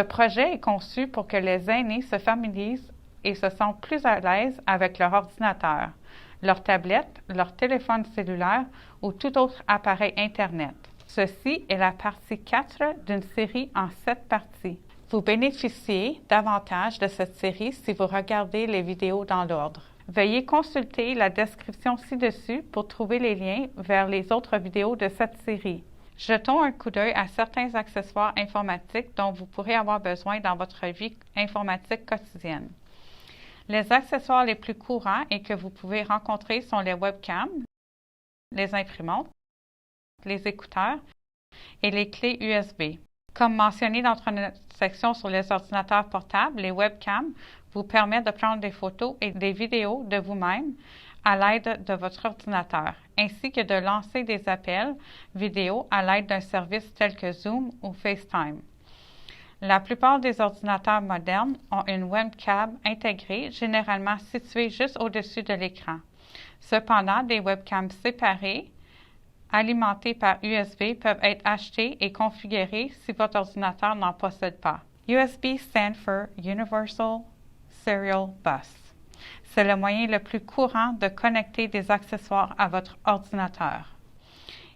Le projet est conçu pour que les aînés se familiarisent et se sentent plus à l'aise avec leur ordinateur, leur tablette, leur téléphone cellulaire ou tout autre appareil Internet. Ceci est la partie 4 d'une série en 7 parties. Vous bénéficiez davantage de cette série si vous regardez les vidéos dans l'ordre. Veuillez consulter la description ci-dessus pour trouver les liens vers les autres vidéos de cette série. Jetons un coup d'œil à certains accessoires informatiques dont vous pourrez avoir besoin dans votre vie informatique quotidienne. Les accessoires les plus courants et que vous pouvez rencontrer sont les webcams, les imprimantes, les écouteurs et les clés USB. Comme mentionné dans notre section sur les ordinateurs portables, les webcams vous permettent de prendre des photos et des vidéos de vous-même à l'aide de votre ordinateur, ainsi que de lancer des appels vidéo à l'aide d'un service tel que Zoom ou FaceTime. La plupart des ordinateurs modernes ont une webcam intégrée, généralement située juste au-dessus de l'écran. Cependant, des webcams séparées, alimentées par USB, peuvent être achetées et configurées si votre ordinateur n'en possède pas. USB stand for Universal Serial Bus. C'est le moyen le plus courant de connecter des accessoires à votre ordinateur.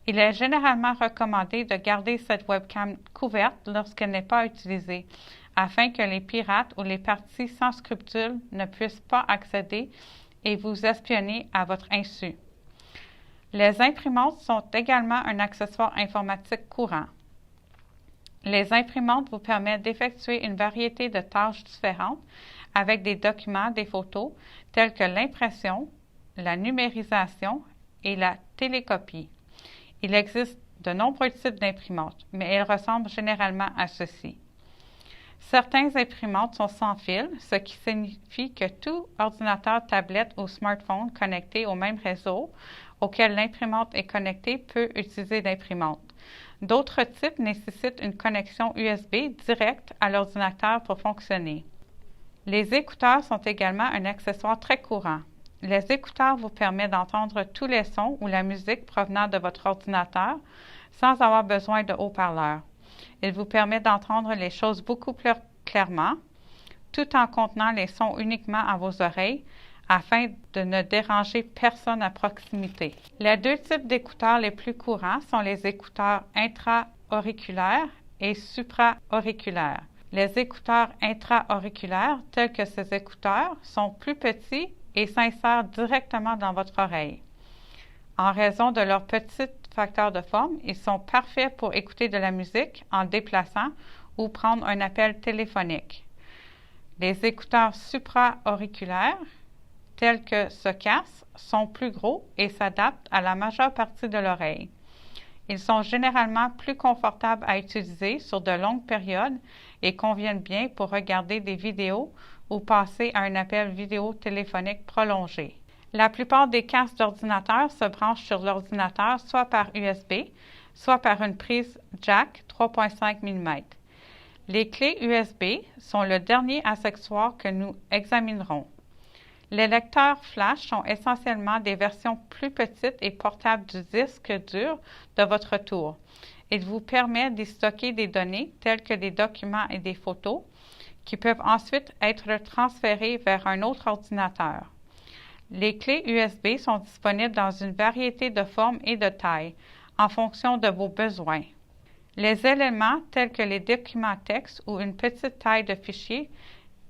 Il est généralement recommandé de garder cette webcam couverte lorsqu'elle n'est pas utilisée, afin que les pirates ou les parties sans scrupules ne puissent pas accéder et vous espionner à votre insu. Les imprimantes sont également un accessoire informatique courant. Les imprimantes vous permettent d'effectuer une variété de tâches différentes avec des documents, des photos, tels que l'impression, la numérisation et la télécopie. Il existe de nombreux types d'imprimantes, mais elles ressemblent généralement à ceci. Certaines imprimantes sont sans fil, ce qui signifie que tout ordinateur, tablette ou smartphone connecté au même réseau auquel l'imprimante est connectée peut utiliser l'imprimante. D'autres types nécessitent une connexion USB directe à l'ordinateur pour fonctionner. Les écouteurs sont également un accessoire très courant. Les écouteurs vous permettent d'entendre tous les sons ou la musique provenant de votre ordinateur sans avoir besoin de haut-parleurs. Ils vous permettent d'entendre les choses beaucoup plus clairement, tout en contenant les sons uniquement à vos oreilles, afin de ne déranger personne à proximité. Les deux types d'écouteurs les plus courants sont les écouteurs intra-auriculaires et supra-auriculaires. Les écouteurs intra-auriculaires, tels que ces écouteurs, sont plus petits et s'insèrent directement dans votre oreille. En raison de leur petit facteur de forme, ils sont parfaits pour écouter de la musique en déplaçant ou prendre un appel téléphonique. Les écouteurs supra-auriculaires, tels que ce casque, sont plus gros et s'adaptent à la majeure partie de l'oreille. Ils sont généralement plus confortables à utiliser sur de longues périodes et conviennent bien pour regarder des vidéos ou passer à un appel vidéo téléphonique prolongé. La plupart des casques d'ordinateur se branchent sur l'ordinateur soit par USB, soit par une prise jack 3.5 mm. Les clés USB sont le dernier accessoire que nous examinerons. Les lecteurs flash sont essentiellement des versions plus petites et portables du disque dur de votre tour. Ils vous permettent d'y stocker des données telles que des documents et des photos qui peuvent ensuite être transférés vers un autre ordinateur. Les clés USB sont disponibles dans une variété de formes et de tailles en fonction de vos besoins. Les éléments tels que les documents texte ou une petite taille de fichier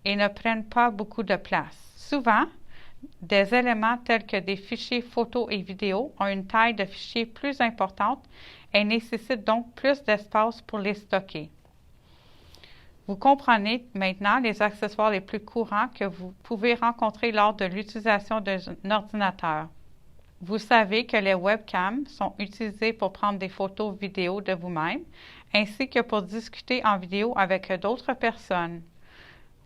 et ne prennent pas beaucoup de place. Souvent, des éléments tels que des fichiers photos et vidéos ont une taille de fichier plus importante et nécessitent donc plus d'espace pour les stocker. Vous comprenez maintenant les accessoires les plus courants que vous pouvez rencontrer lors de l'utilisation d'un ordinateur. Vous savez que les webcams sont utilisées pour prendre des photos vidéo de vous-même, ainsi que pour discuter en vidéo avec d'autres personnes.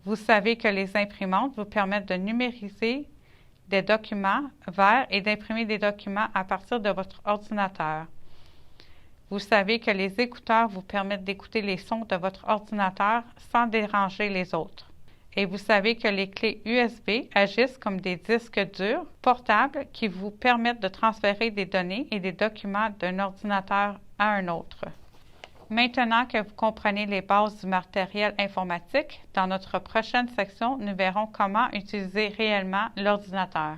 Vous savez que les imprimantes vous permettent de numériser des documents verts et d'imprimer des documents à partir de votre ordinateur. Vous savez que les écouteurs vous permettent d'écouter les sons de votre ordinateur sans déranger les autres. Et vous savez que les clés USB agissent comme des disques durs portables qui vous permettent de transférer des données et des documents d'un ordinateur à un autre. Maintenant que vous comprenez les bases du matériel informatique, dans notre prochaine section, nous verrons comment utiliser réellement l'ordinateur.